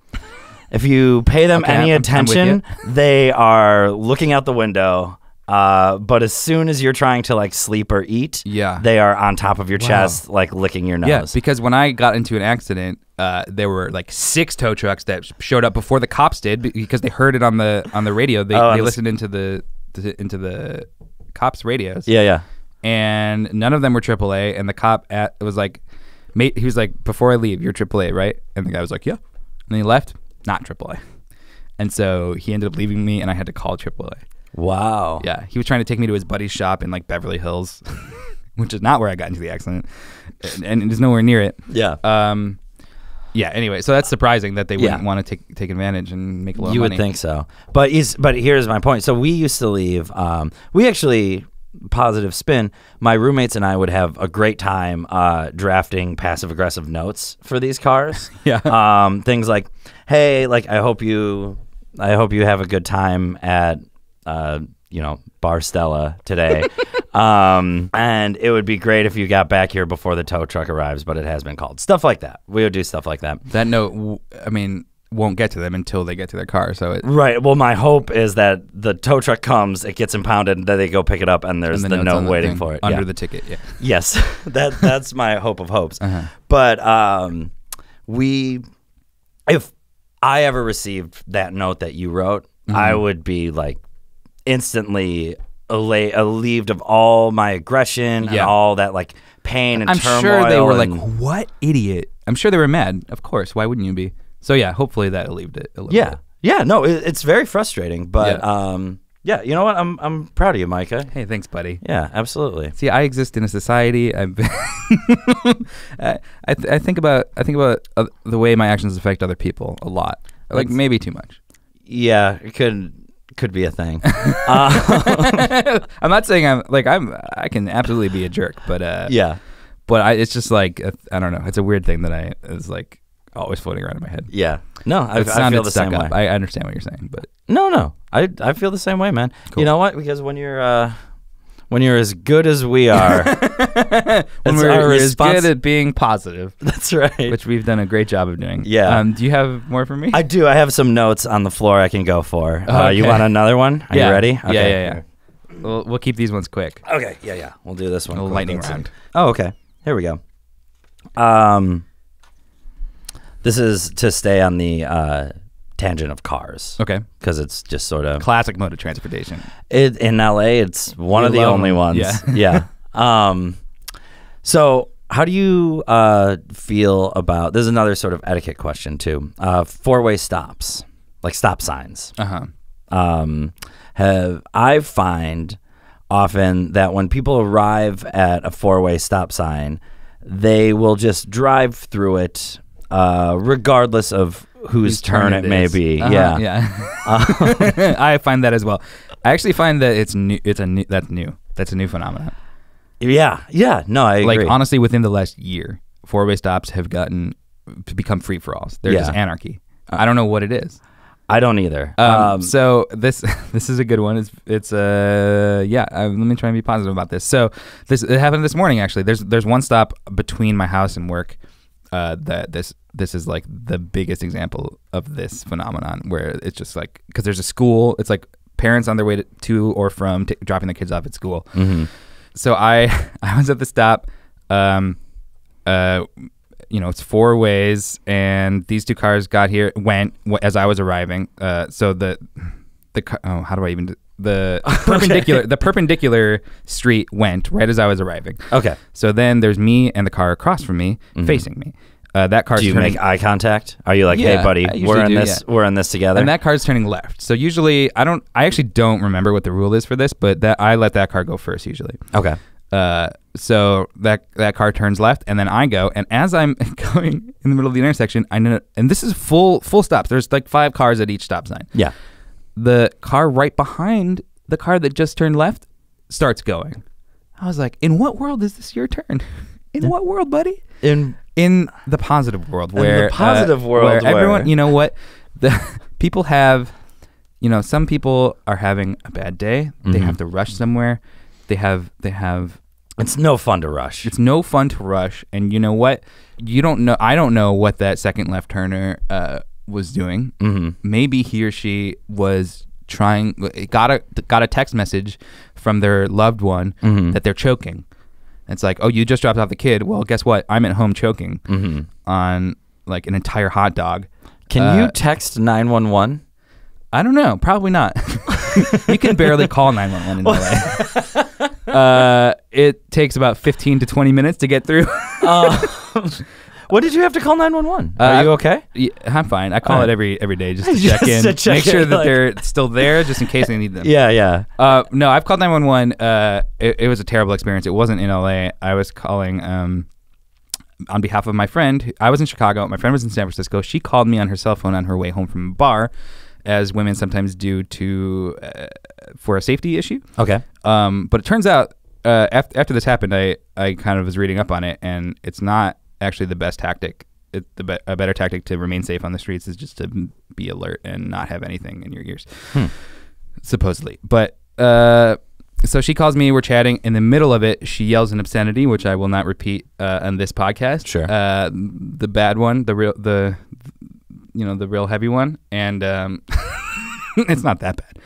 If you pay them any attention, they are looking out the window. But as soon as you're trying to like sleep or eat, they are on top of your chest, like licking your nose. Yeah, because when I got into an accident, there were like 6 tow trucks that showed up before the cops did because they heard it on the radio. They listened into the cops' radios. Yeah. And none of them were AAA. And the cop was like, mate, he was like, before I leave, you're AAA, right? And the guy was like, yeah. And he left, not AAA. And so he ended up leaving me, and I had to call AAA. Wow. Yeah, he was trying to take me to his buddy's shop in like Beverly Hills, which is not where I got into the accident, and it is nowhere near it. Yeah. Yeah. Anyway, so that's surprising that they wouldn't want to take advantage and make a lot of money. You would think so, but here's my point. So we used to leave. We actually, positive spin. My roommates and I would have a great time drafting passive aggressive notes for these cars. Things like, hey, like I hope you have a good time at Bar Stella today. And it would be great if you got back here before the tow truck arrives, but it has been called. Stuff like that. We would do stuff like that. That note, I mean, won't get to them until they get to their car. Right. Well, my hope is that the tow truck comes, it gets impounded, and then they go pick it up, and there's the note waiting for it. Under the ticket, yeah. Yes. That's my hope of hopes. But if I ever received that note that you wrote, I would be like instantly relieved of all my aggression and all that like pain and turmoil. I'm sure they were like, what idiot? I'm sure they were mad. Of course. Why wouldn't you be? So yeah, hopefully that relieved it a little bit. Yeah, no, it's very frustrating, but yeah, you know what? I'm proud of you, Micah. Hey, thanks, buddy. Yeah, absolutely. See, I exist in a society. I think about the way my actions affect other people a lot. Like maybe too much. Yeah, it could be a thing. I'm not saying I can absolutely be a jerk, but it's just like I don't know. It's a weird thing that is like always floating around in my head. Yeah. No, I feel the same way. I understand what you're saying, but no, I feel the same way, man. Cool. You know what? Because when you're as good as we are, when we're as good at being positive. That's right. Which we've done a great job of doing. Yeah. Do you have more for me? I do. I have some notes on the floor I can go for. Okay. You want another one? Are you ready? Okay. Yeah. We'll keep these ones quick. Okay. Yeah. We'll do this one. A lightning round. Oh, okay. Here we go. This is to stay on the tangent of cars. Okay. Because it's just sort of classic mode of transportation. In LA, it's one of the only ones. Yeah. So how do you feel about, there's another sort of etiquette question too, 4-way stops, like stop signs. I find often that when people arrive at a 4-way stop sign, they will just drive through it regardless of whose turn it may be. Yeah. I find that as well. I actually find that it's new. That's a new phenomenon. Yeah. No, I agree. Like honestly, within the last year, 4-way stops have gotten to become free for alls. They're just anarchy. I don't know what it is. I don't either. So this is a good one. It's let me try and be positive about this. So it happened this morning actually. There's one stop between my house and work that this is like the biggest example of this phenomenon, where it's just like, because there's a school. It's like parents on their way to or from dropping the kids off at school. Mm-hmm. So I was at the stop. It's 4 ways, and these 2 cars went as I was arriving. So the how do I even the perpendicular the perpendicular street went right as I was arriving. Okay. So then there's me and the car across from me facing me. That car's Do you turning, make eye contact? Are you like, hey buddy, we're in this together? And that car's turning left. So usually I actually don't remember what the rule is for this, but I let that car go first usually. Okay. So that car turns left, and then I go, and as I'm going in the middle of the intersection, I know, and this is full stops. There's like 5 cars at each stop sign. Yeah. The car right behind the car that just turned left starts going. I was like, in what world is this your turn? In what world, buddy? In the positive world, where where everyone, you know what, the people have, some people are having a bad day. Mm-hmm. They have to rush somewhere. They have. It's no fun to rush. It's no fun to rush, and you know what? You don't know. I don't know what that second left turner was doing. Mm-hmm. Maybe he or she was got a text message from their loved one that they're choking. It's like, oh, you just dropped off the kid. Well, guess what? I'm at home choking on like an entire hot dog. Can you text 911? I don't know. Probably not. You can barely call 911 in LA. It takes about 15 to 20 minutes to get through. What did you have to call 911? Are you okay? Yeah, I'm fine. I call it every day just to check in, make sure that they're still there, just in case I need them. Yeah. No, I've called 911. It was a terrible experience. It wasn't in LA. I was calling on behalf of my friend. I was in Chicago. My friend was in San Francisco. She called me on her cell phone on her way home from a bar, as women sometimes do for a safety issue. Okay. But it turns out after this happened, I kind of was reading up on it, and it's not actually the best tactic. A better tactic to remain safe on the streets is just to be alert and not have anything in your ears, supposedly. But so she calls me. We're chatting. In the middle of it, she yells an obscenity, which I will not repeat on this podcast. Sure. The bad one, the real heavy one, and it's not that bad.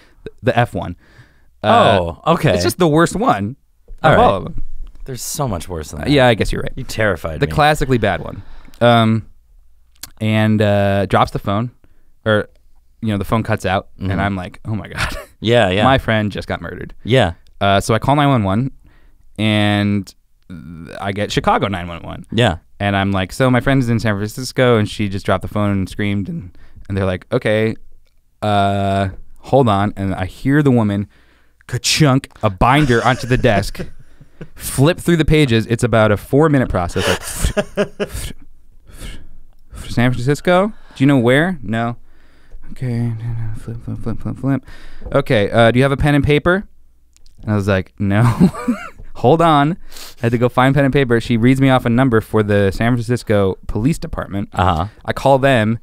The F one. Okay. It's just the worst one of all of them. There's so much worse than that. Yeah, I guess you're right. You terrified me. The classically bad one. And drops the phone, or the phone cuts out, and I'm like, oh my God. Yeah. My friend just got murdered. Yeah. So I call 911, and I get Chicago 911. Yeah. And I'm like, so my friend's in San Francisco, and she just dropped the phone and screamed, and they're like, okay, hold on. And I hear the woman ka-chunk a binder onto the desk, flip through the pages. It's about a 4-minute process. Like, San Francisco? Do you know where? No. Okay. Flip. Okay. Do you have a pen and paper? And I was like, no. Hold on. I had to go find pen and paper. She reads me off a number for the San Francisco Police Department. I call them.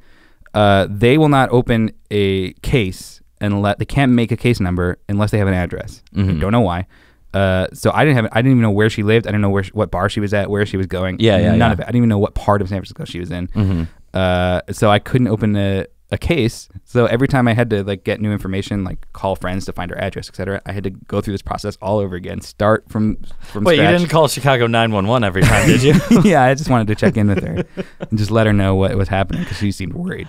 They will not open a case they can't make a case number unless they have an address. I don't know why. So I didn't even know where she lived. I didn't know what bar she was at, where she was going. None of it. I didn't even know what part of San Francisco she was in. So I couldn't open a case. So every time I had to get new information, call friends to find her address, etc., I had to go through this process all over again. Start from Wait, scratch. You didn't call Chicago 911 every time, did you? Yeah, I just wanted to check in with her and just let her know what was happening because she seemed worried.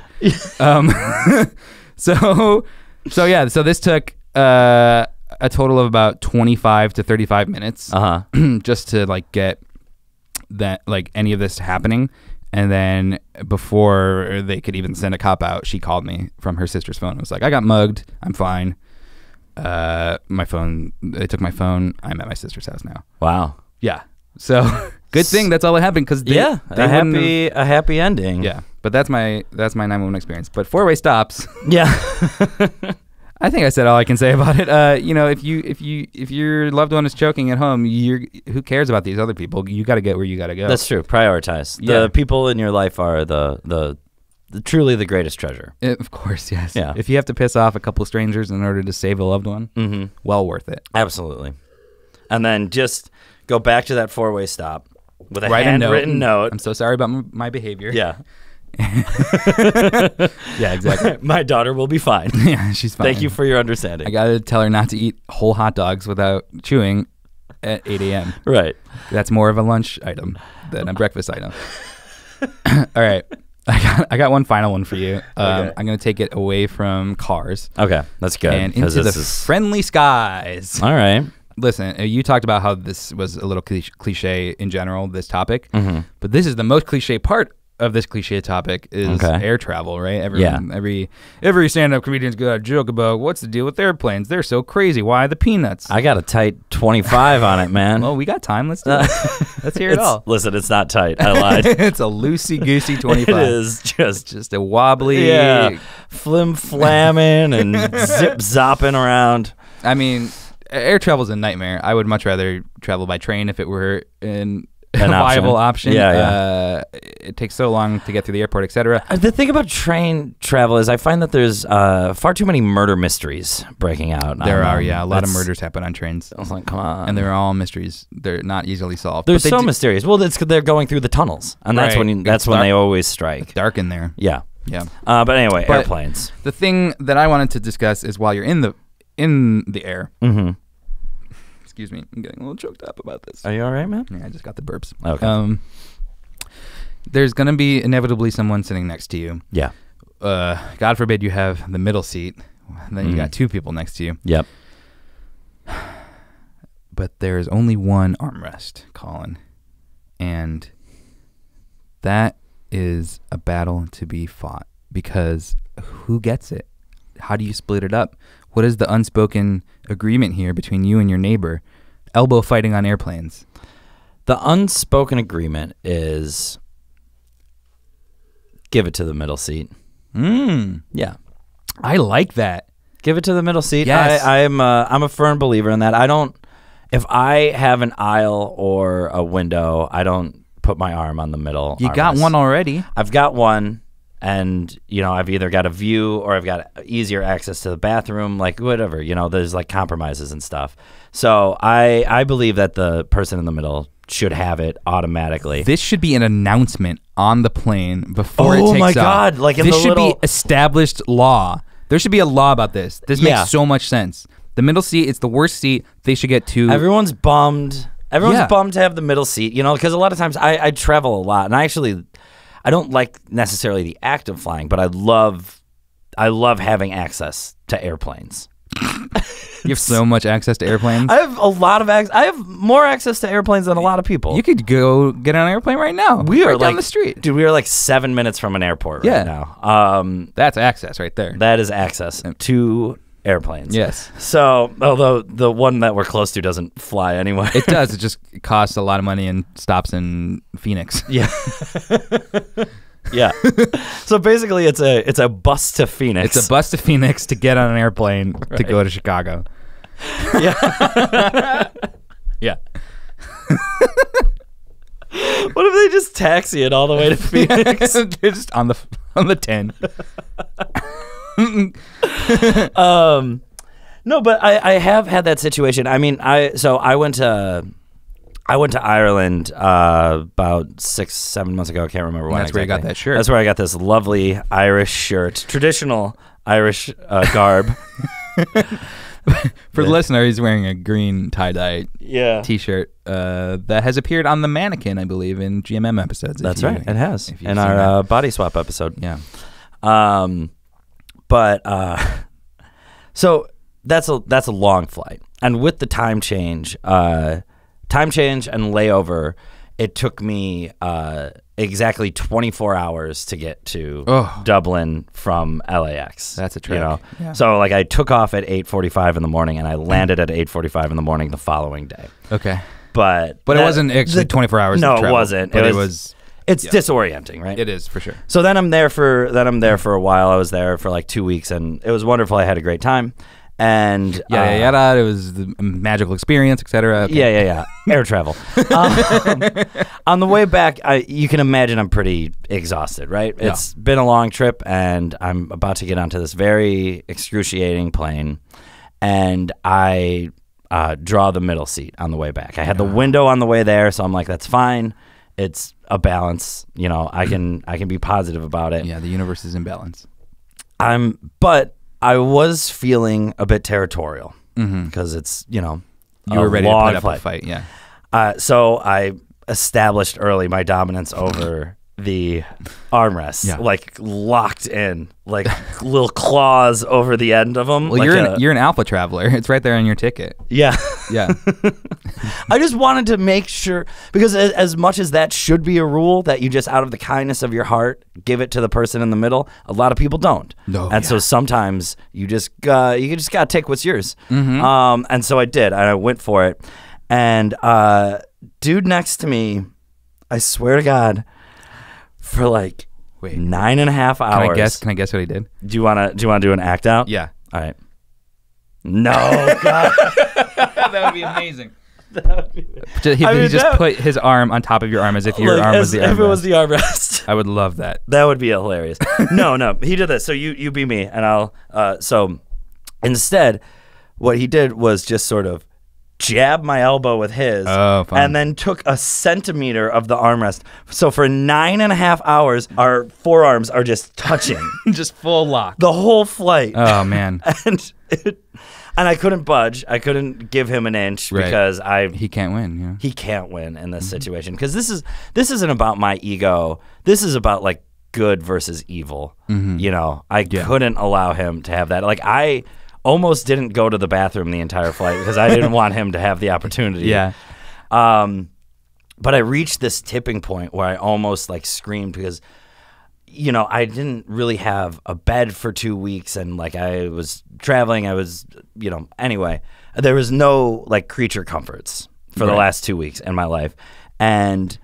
So this took a total of about 25 to 35 minutes just to get that any of this happening. And then before they could even send a cop out, she called me from her sister's phone. It was like, I got mugged. I'm fine. My phone, they took my phone. I'm at my sister's house now. Wow. Yeah. So good thing that's all that happened because a happy ending. Yeah. But that's my 911 experience. But 4-way stops. Yeah. I think I said all I can say about it. If your loved one is choking at home, who cares about these other people? You got to get where you got to go. That's true. Prioritize. The people in your life are the truly the greatest treasure. Of course, yes. Yeah. If you have to piss off a couple strangers in order to save a loved one, well worth it. Absolutely. And then just go back to that 4-way stop with a handwritten note. I'm so sorry about my behavior. Yeah. Yeah, exactly. My daughter will be fine. Yeah, she's fine. Thank you for your understanding. I got to tell her not to eat whole hot dogs without chewing at 8 a.m. Right. That's more of a lunch item than a breakfast item. All right. I got one final one for you. Okay. I'm going to take it away from cars. Okay, that's good. And into the friendly skies. All right. Listen, you talked about how this was a little cliche in general, this topic. But this is the most cliche part of this cliche topic is air travel, right? Every stand-up comedian's got a joke about what's the deal with airplanes. They're so crazy. Why the peanuts? I got a tight 25 on it, man. Well, we got time. Let's do it. Let's hear it all. Listen, it's not tight. I lied. It's a loosey-goosey 25. It is just a wobbly. Yeah, flim-flamming and zip-zopping around. I mean, air travel's a nightmare. I would much rather travel by train if it were a viable option. Yeah. It takes so long to get through the airport, etc. The thing about train travel is I find that there's far too many murder mysteries breaking out. There are, a lot of murders happen on trains. I was like, come on. And they're all mysteries. They're not easily solved. They're so mysterious. Well, it's 'cause they're going through the tunnels, and that's when they always strike. It's dark in there. Yeah. Yeah. But anyway, airplanes. The thing that I wanted to discuss is while you're in the air. Excuse me, I'm getting a little choked up about this. Are you all right, man? Yeah, I just got the burps. Okay. There's going to be inevitably someone sitting next to you. Yeah. God forbid you have the middle seat, and then you got two people next to you. Yep. But there's only one armrest, Colin. And that is a battle to be fought because who gets it? How do you split it up? What is the unspoken agreement here between you and your neighbor? Elbow fighting on airplanes. The unspoken agreement is give it to the middle seat. Yeah. I like that. Give it to the middle seat. Yes. I'm a firm believer in that. If I have an aisle or a window, I don't put my arm on the middle. You got one already. I've got one. And, I've either got a view or I've got easier access to the bathroom, like whatever, there's like compromises and stuff. So I believe that the person in the middle should have it automatically. This should be an announcement on the plane before it takes off. Oh my God. Like this should be established law. There should be a law about this. This makes so much sense. The middle seat, it's the worst seat. They should get two. Everyone's bummed. Everyone's bummed to have the middle seat, because a lot of times I travel a lot and I don't like necessarily the act of flying, but I love having access to airplanes. You have so much access to airplanes. I have a lot of access. I have more access to airplanes than a lot of people. You could go get on an airplane right now. We are down the street. Dude, we are like 7 minutes from an airport right now. That's access right there. That is access to airplanes. Yes. So, although the one that we're close to doesn't fly anyway. It does. It just costs a lot of money and stops in Phoenix. Yeah. Yeah. So basically it's a bus to Phoenix. It's a bus to Phoenix to get on an airplane to go to Chicago. Yeah. Yeah. What if they just taxi it all the way to Phoenix? They're just on the 10. No, but I have had that situation. I mean, I went to Ireland about 6-7 months ago. I can't remember when. That's exactly. where you got that shirt. That's where I got this lovely Irish shirt, traditional Irish garb. For the listener, he's wearing a green tie-dye T-shirt that has appeared on the mannequin, I believe, in GMM episodes. That's right. It has in our body swap episode. Yeah. So that's a long flight, and with the time change and layover, it took me exactly 24 hours to get to Dublin from LAX. That's a trip. Yeah. So like I took off at 8:45 in the morning, and I landed at 8:45 in the morning the following day. Okay. But it wasn't actually 24 hours. No, of travel, it wasn't. But it was. It's disorienting, right? It is for sure. So then I'm there for a while. I was there for like 2 weeks, and it was wonderful. I had a great time. And it was the magical experience, etc. Okay. Yeah. Air travel. On the way back, you can imagine I'm pretty exhausted, right? Yeah. It's been a long trip, and I'm about to get onto this very excruciating plane, and I draw the middle seat on the way back. I had the window on the way there, so I'm like, that's fine. It's a balance. I can be positive about it. Yeah, the universe is in balance. But I was feeling a bit territorial because it's, you were ready to put up a fight, yeah. So I established early my dominance over the armrests, like locked in, like little claws over the end of them. Well, like you're an alpha traveler. It's right there on your ticket. Yeah. Yeah. I just wanted to make sure, because as much as that should be a rule, that you just out of the kindness of your heart give it to the person in the middle, a lot of people don't. No. And so sometimes you just gotta take what's yours. And so I did. I went for it. And dude next to me, I swear to God, for like 9.5 hours. Can I guess what he did? Do you wanna do an act out? Yeah. All right. No, God. That would be amazing. He just put his arm on top of your arm as if your arm was the armrest. If it was the armrest. I would love that. That would be hilarious. No, he did this. So you be me, and I'll. So instead, what he did was just sort of jab my elbow with his, and then took a centimeter of the armrest. So for 9.5 hours, our forearms are just touching, just full lock the whole flight. Oh man, and I couldn't budge. I couldn't give him an inch because he can't win. Yeah. He can't win in this situation because this isn't about my ego. This is about like good versus evil. I couldn't allow him to have that. Like I almost didn't go to the bathroom the entire flight because I didn't want him to have the opportunity. Yeah. But I reached this tipping point where I almost like screamed because, I didn't really have a bed for 2 weeks, and like I was traveling. I was, anyway, there was no like creature comforts for the last 2 weeks in my life. And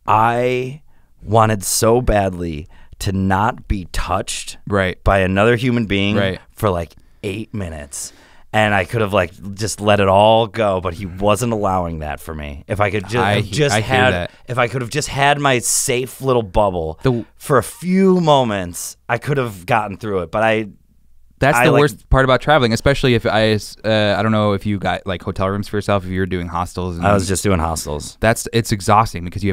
I wanted so badly to not be touched by another human being for like 8 minutes, and I could have like just let it all go, but he wasn't allowing that for me. If I could if I could have just had my safe little bubble for a few moments, I could have gotten through it. But that's the worst part about traveling, especially if I don't know if you got like hotel rooms for yourself, if you're doing hostels. I was just doing hostels. It's exhausting because you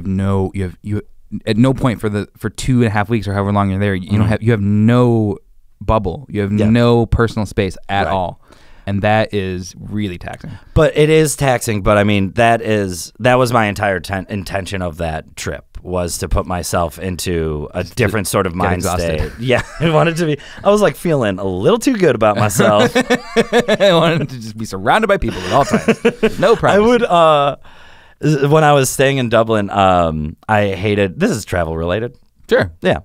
at no point for 2.5 weeks or however long you're there, you have no bubble. You have no personal space at all. And that is really taxing. But it is taxing, but I mean, that was my entire intention of that trip, was to put myself into a different sort of mind state. Yeah, I wanted to be, I was like feeling a little too good about myself. I wanted to just be surrounded by people at all times. No privacy. I would, when I was staying in Dublin, I hated, this is travel related. Sure. Yeah.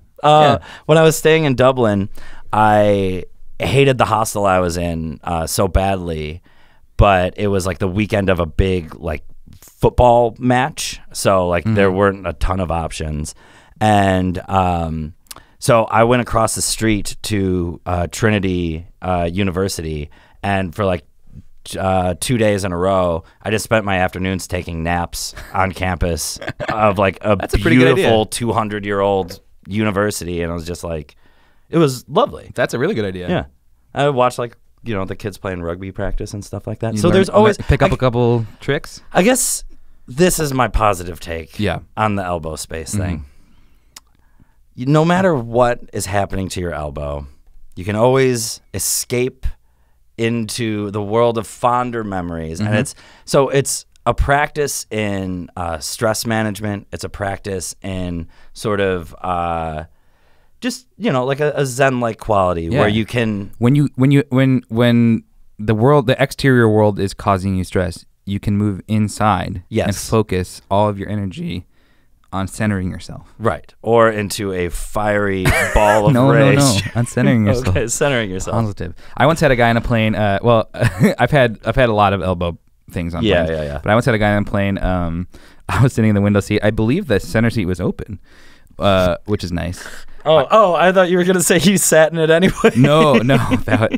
When I was staying in Dublin, I hated the hostel I was in so badly, but it was like the weekend of a big like football match, so like there weren't a ton of options, and so I went across the street to Trinity University, and for like 2 days in a row, I just spent my afternoons taking naps on campus of like a beautiful 200-year-old university, and I was just like, it was lovely. That's a really good idea. Yeah. I would watch like, the kids playing rugby practice and stuff like that. So there's always pick up a couple tricks. I guess this is my positive take on the elbow space thing. No matter what is happening to your elbow, you can always escape into the world of fonder memories. And it's a practice in stress management. It's a practice in sort of just like a Zen-like quality where you can when the exterior world is causing you stress, you can move inside and focus all of your energy on centering yourself, or into a fiery ball of rage. No, on centering yourself. Okay, centering yourself. Positive. I once had a guy on a plane. Well, I've had a lot of elbow things on planes. Yeah. But I once had a guy on a plane. I was sitting in the window seat. I believe the center seat was open. which is nice. Oh, I thought you were gonna say you sat in it anyway. No.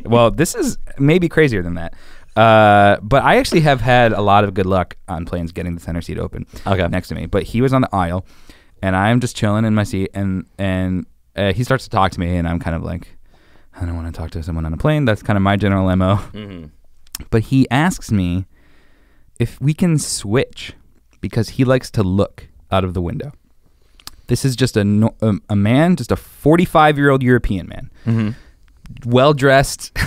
Well, this is maybe crazier than that. But I actually have had a lot of good luck on planes getting the center seat open next to me. But he was on the aisle, and I'm just chilling in my seat, and he starts to talk to me, and I'm kind of like, I don't want to talk to someone on a plane. That's kind of my general MO. Mm-hmm. But he asks me if we can switch because he likes to look out of the window. This is just a man, just a 45-year-old European man, well-dressed,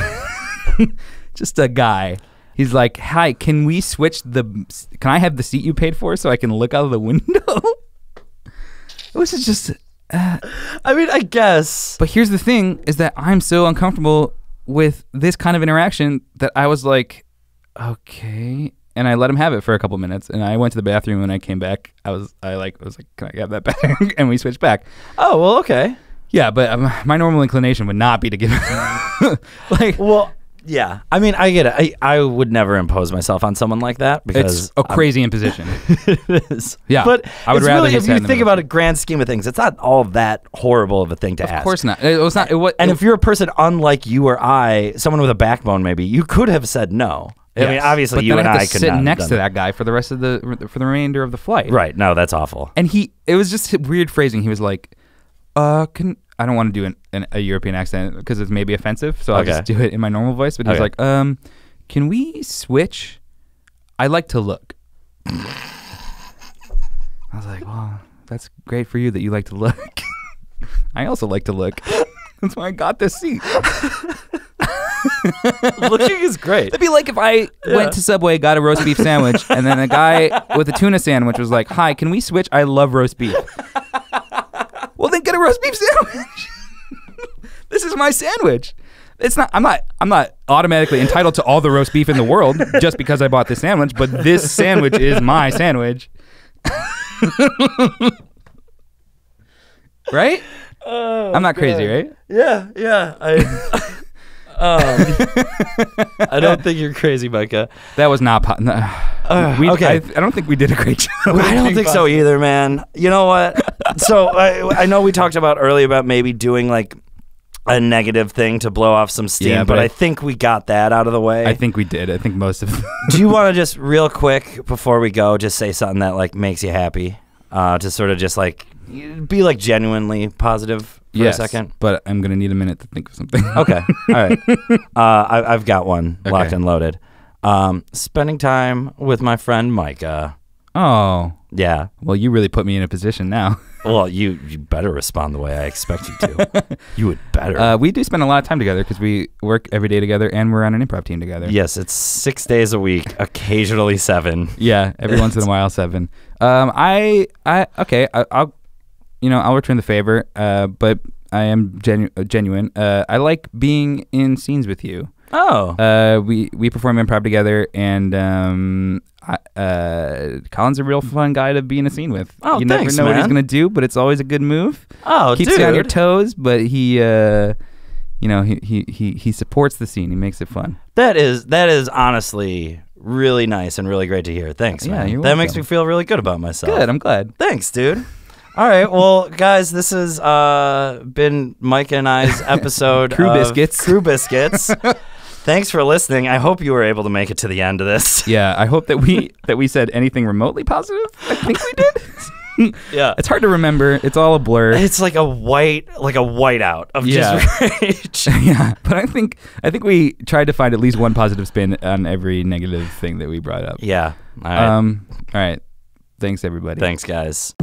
just a guy. He's like, hi, can we switch can I have the seat you paid for so I can look out of the window? This is just... I mean, I guess. But here's the thing, is that I'm so uncomfortable with this kind of interaction that I was like, okay... And I let him have it for a couple minutes, and I went to the bathroom. When I came back, I was like, can I have that back? And we switched back. Oh, well, okay. Yeah, but my normal inclination would not be to give. Well, yeah. I mean, I get it. I would never impose myself on someone like that because it's a crazy imposition. It is. Yeah, but I would rather. Really, if you think about a grand scheme of things, it's not all that horrible of a thing to ask. Of course not. It was not. And if you're a person unlike you or I, someone with a backbone, maybe you could have said no. Yes. I mean, obviously, but you and I could sit next to that guy for the rest of the remainder of the flight. Right? No, that's awful. And it was just weird phrasing. He was like, I don't want to do a European accent because it's maybe offensive, so I'll just do it in my normal voice. But he was like, can we switch? I like to look. I was like, well, that's great for you that you like to look. I also like to look. That's why I got this seat. Looking is great. It'd be like if I went to Subway, got a roast beef sandwich, and then a guy with a tuna sandwich was like, hi, can we switch? I love roast beef. Well, then get a roast beef sandwich. This is my sandwich. It's not. I'm not automatically entitled to all the roast beef in the world just because I bought this sandwich, but this sandwich is my sandwich. Right? I'm not crazy, right? Yeah. I don't think you're crazy, Micah. That was not... okay. I don't think we did a great job. I don't think so either, man. You know what? So I know we talked about earlier about maybe doing like a negative thing to blow off some steam, but I think we got that out of the way. I think we did. I think most of Do you want to just real quick before we go, just say something that like makes you happy? To sort of just like be like genuinely positive for a second. But I'm gonna need a minute to think of something. Okay, all right. I've got one locked and loaded. Spending time with my friend Micah. Oh, yeah. Well, you really put me in a position now. Well, you better respond the way I expect you to. You would better. We do spend a lot of time together because we work every day together and we're on an improv team together. Yes, it's 6 days a week, occasionally 7. Yeah, every once in a while 7. I'll return the favor. But I am genuine. I like being in scenes with you. Oh. We perform improv together, and Colin's a real fun guy to be in a scene with. Oh, you thanks, never know what he's man. gonna do, but it's always a good move. Oh, keeps you on your toes, but he supports the scene. He makes it fun. That is honestly really nice and really great to hear. Thanks, man. You're that welcome. makes me feel really good about myself. Good, I'm glad. Thanks, dude. All right, well, guys, this has been Micah and I's episode Crew of Biscuits. Crew Biscuits. Thanks for listening. I hope you were able to make it to the end of this. Yeah, I hope that we said anything remotely positive. I think we did. Yeah, it's hard to remember. It's all a blur. It's like a whiteout of just rage. Yeah, but I think we tried to find at least one positive spin on every negative thing that we brought up. Yeah. All right. Thanks, everybody. Thanks, guys.